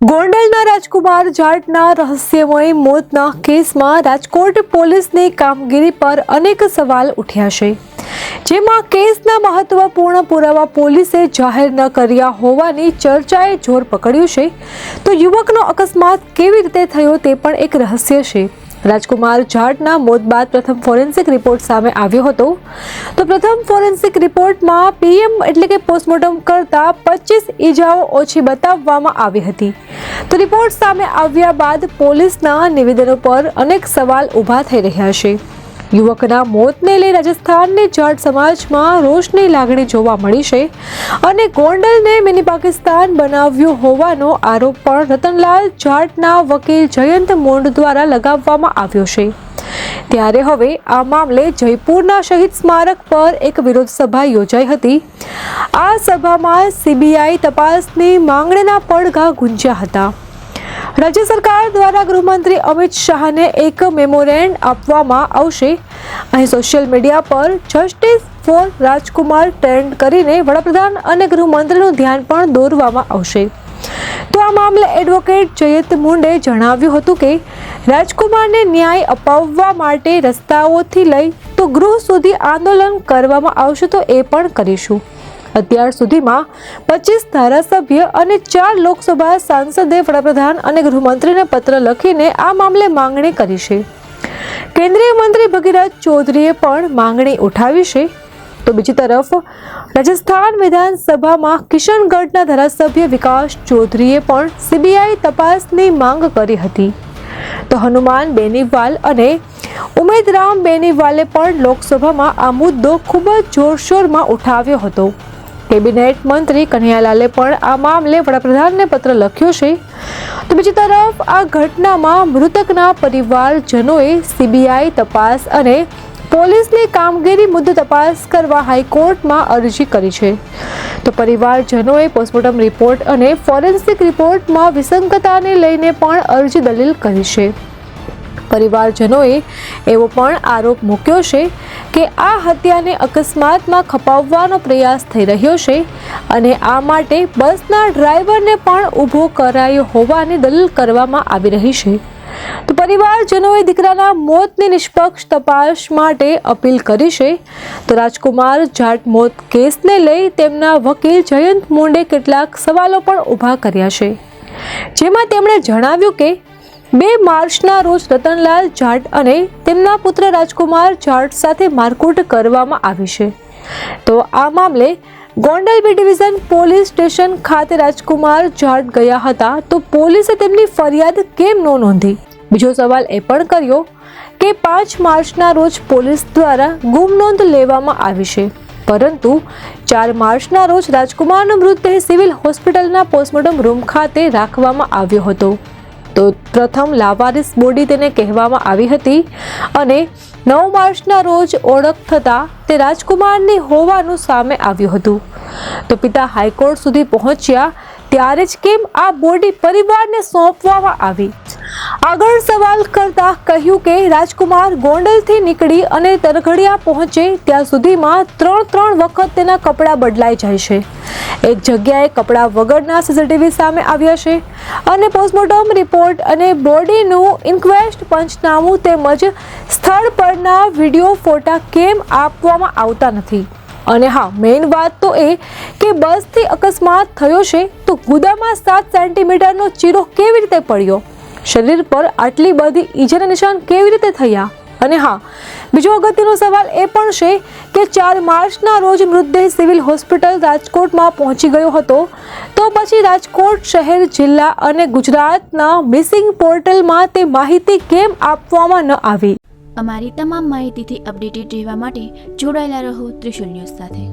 ગોંડલના રાજકુમાર જાટના રહસ્યમય મોતના કેસમાં રાજકોટ પોલીસની કામગીરી પર અનેક સવાલ ઉઠ્યા છે, જેમાં કેસના મહત્વપૂર્ણ પુરાવા પોલીસે જાહેર ન કર્યા હોવાની ચર્ચાએ જોર પકડ્યું છે. તો યુવકનો અકસ્માત કેવી રીતે થયો તે પણ એક રહસ્ય છે. રાજકુમાર જાટના મોત બાદ પ્રથમ ફોરેન્સિક રિપોર્ટ સામે આવ્યો હતો. તો પ્રથમ ફોરેન્સિક રિપોર્ટમાં પીએમ એટલે કે પોસ્ટમોર્ટમ કરતા 25 ઈજાઓ ઓછી બતાવવામાં આવી હતી. તો રિપોર્ટ સામે આવ્યા બાદ પોલીસના નિવેદનો પર અનેક સવાલ ઊભા થઈ રહ્યા છે. યુવકના મોતને લઈ રાજસ્થાનની જાટ સમાજમાં રોષની લાગણી જોવા મળી છે અને ગોંડલને મિની પાકિસ્તાન બનાવ્યું હોવાનો આરોપ પણ રતનલાલ જાટના વકીલ જયંત મોંડ દ્વારા લગાવવામાં આવ્યો છે. ત્યારે હવે આ મામલે જયપુરના શહીદ સ્મારક પર એક વિરોધ સભા યોજાઈ હતી. આ સભામાં સીબીઆઈ તપાસની માંગણીના પડઘા ગુંજ્યા હતા. રાજ્ય સરકાર દ્વારા ગૃહમંત્રી અમિત શાહને એક મેમોરેન્ડ આપવામાં આવશે. અહીં સોશિયલ મીડિયા પર જસ્ટિસ ફોર રાજકુમાર ટ્રેન્ડ કરીને વડાપ્રધાન અને ગૃહમંત્રીનું ધ્યાન પણ દોરવામાં આવશે. તો આ મામલે એડવોકેટ જયંત મુંડે જણાવ્યું હતું કે રાજકુમારને ન્યાય અપાવવા માટે રસ્તાઓથી લઈ તો ગૃહ સુધી આંદોલન કરવામાં આવશે, તો એ પણ કરીશું. અત્યાર સુધીમાં 25 ધારાસભ્ય અને 4 લોકસભા સાંસદે વડાપ્રધાન અને ગૃહમંત્રીને પત્ર લખીને આ મામલે માંગણી કરી છે. કેન્દ્રીય મંત્રી ભગીરથ ચૌધરીએ પણ માંગણી ઉઠાવી છે. તો બીજી તરફ રાજસ્થાન વિધાનસભામાં કિશનગઢના ધારાસભ્ય વિકાસ ચૌધરીએ પણ સીબીઆઈ તપાસની માંગ કરી હતી. તો હનુમાન બેનીવાલ અને ઉમેદરામ બેનીવાલે પણ લોકસભામાં આ મુદ્દો ખૂબ જ જોરશોરમાં ઉઠાવ્યો હતો. કેબિનેટ મંત્રી કનૈયાલાલે પણ આ મામલે વડાપ્રધાનને પત્ર લખ્યો છે. તો બીજી તરફ આ ઘટનામાં મૃતકના પરિવારજનોએ સીબીઆઈ તપાસ અને પોલીસની કામગીરી મુદ્દે તપાસ કરવા હાઈકોર્ટમાં અરજી કરી છે. તો પરિવારજનોએ પોસ્ટમોર્ટમ રિપોર્ટ અને ફોરેન્સિક રિપોર્ટમાં વિસંગતતાને લઈને પણ અરજી દલીલ કરી છે. પરિવારજનોએ એવો પણ આરોપ મૂક્યો છે કે આ હત્યાને અકસ્માતમાં ખપાવવાનો પ્રયાસ થઈ રહ્યો છે અને આ માટે બસના ડ્રાઈવરને પણ ઊભો કરાયો હોવાની દલીલ કરવામાં આવી રહી છે. તો પરિવારજનોએ દીકરાના મોતની નિષ્પક્ષ તપાસ માટે અપીલ કરી છે. તો રાજકુમાર જાટ મોત કેસને લઈ તેમના વકીલ જયંત મુંડે કેટલાક સવાલો પણ ઊભા કર્યા છે, જેમાં તેમણે જણાવ્યું કે 2 માર્ચના રોજ રતનલાલ જાટ અને તેમના પુત્ર રાજકુમાર જાટ સાથે મારકૂટ કરવામાં આવી છે. તો આ મામલે Gondal B division police station ખાતે રાજકુમાર જાટ ગયા હતા, તો પોલીસે તેમની ફરિયાદ કેમ ન નોંધી? બીજો સવાલ એ પણ કર્યો કે 5 માર્ચના રોજ પોલીસ દ્વારા ગુમ નોંધ લેવામાં આવી છે, પરંતુ 4 માર્ચના રોજ રાજકુમારનો મૃતદેહ સિવિલ હોસ્પિટલના પોસ્ટમોર્ટમ રૂમ ખાતે રાખવામાં આવ્યો હતો. તો પ્રથમ લાવારિસ બોડી તેને કહેવામાં આવી હતી અને 9 માર્ચના રોજ ઓળખ થતાં તે રાજકુમારની હોવાનું સામે આવ્યું હતું. તો પિતા હાઈકોર્ટ સુધી પહોંચ્યા ત્યારે જ કેમ આ બોડી પરિવારને સોંપવામાં આવી? આગળ સવાલ કરતા કહ્યું કે રાજકુમાર ગોંડલથી નીકળી અને તરઘડિયા પહોંચે ત્યાં સુધીમાં 3 વખત તેના કપડાં બદલાઈ જાય છે. એક જગ્યાએ કપડાં વગરના સીસીટીવી સામે આવ્યા છે અને પોસ્ટમોર્ટમ રિપોર્ટ અને બોડીનું ઇન્ક્વેસ્ટ પંચનામું તેમજ સ્થળ પરના વિડીયો ફોટા કેમ આપવામાં આવતા નથી? અને હા, મેઇન વાત તો એ કે બસથી અકસ્માત થયો છે, તો ગુદામાં 7 સેન્ટીમીટરનો ચીરો કેવી રીતે પડ્યો? શરીર પર આટલી બધી ઈજાના નિશાન કેવી રીતે થયા? અને હા, બીજો અગત્યનો સવાલ એ પણ છે કે 4 માર્ચના રોજ મૃતદેહ સિવિલ હોસ્પિટલ રાજકોટમાં પહોંચી ગયો હતો, તો પછી રાજકોટ શહેર, જિલ્લા અને ગુજરાતના મિસિંગ પોર્ટલમાં તે માહિતી કેમ આપવામાં ન આવી? અમારી તમામ માહિતીથી અપડેટેડ રહેવા માટે જોડાયેલા રહો ત્રિશુલ ન્યૂઝ સાથે.